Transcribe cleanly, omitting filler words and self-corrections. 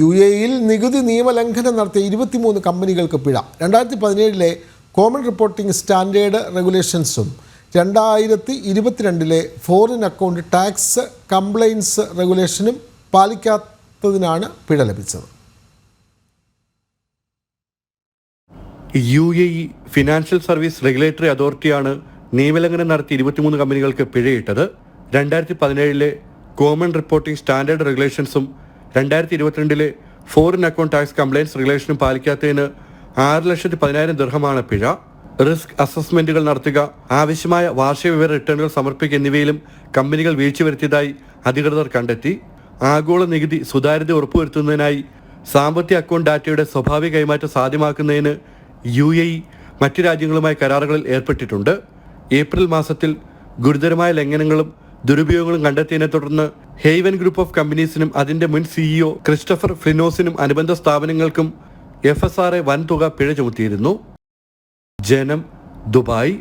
UAE-യിൽ നികുതി നിയമലംഘനം നടത്തിയ 23 കമ്പനികൾക്ക് പിഴ. 2017 കോമൺ റിപ്പോർട്ടിംഗ് സ്റ്റാൻഡേർഡ് റെഗുലേഷൻസും 2022 ഫോറിൻ അക്കൗണ്ട് ടാക്സ് കംപ്ലയൻസ് റെഗുലേഷനും പാലിക്കാത്തതിനാണ് പിഴ ലഭിച്ചത്. UAE ഫിനാൻഷ്യൽ സർവീസ് റെഗുലേറ്ററി അതോറിറ്റിയാണ് നിയമലംഘനം നടത്തി 23 കമ്പനികൾക്ക് പിഴയിട്ടത്. 2017 കോമൺ റിപ്പോർട്ടിംഗ് സ്റ്റാൻഡേർഡ് റെഗുലേഷൻസും 2022 ഫോറിൻ അക്കൗണ്ട് ടാക്സ് കംപ്ലയൻസ് റെഗുലേഷനും പാലിക്കാത്തതിന് 6,10,000 ദിർഹമാണ് പിഴ. റിസ്ക് അസസ്മെന്റുകൾ നടത്തുക, ആവശ്യമായ വാർഷിക വിവര റിട്ടേണുകൾ സമർപ്പിക്കുക എന്നിവയിലും കമ്പനികൾ വീഴ്ച വരുത്തിയതായി അധികൃതർ കണ്ടെത്തി. ആഗോള നികുതി സുതാര്യത ഉറപ്പുവരുത്തുന്നതിനായി സാമ്പത്തിക അക്കൗണ്ട് ഡാറ്റയുടെ സ്വാഭാവിക കൈമാറ്റം സാധ്യമാക്കുന്നതിന് UAE മറ്റു രാജ്യങ്ങളുമായി കരാറുകളിൽ ഏർപ്പെട്ടിട്ടുണ്ട്. ഏപ്രിൽ മാസത്തിൽ ഗുരുതരമായ ലംഘനങ്ങളും ദുരുപയോഗങ്ങളും കണ്ടെത്തിയതിനെ തുടർന്ന് ഹെയ്വൻ ഗ്രൂപ്പ് ഓഫ് കമ്പനീസിനും അതിന്റെ മുൻ CEO ക്രിസ്റ്റഫർ ഫ്ലിനോസിനും അനുബന്ധ സ്ഥാപനങ്ങൾക്കും FSRA വൻതുക പിഴ ചുമത്തിയിരുന്നു. ജനം, ദുബായ്.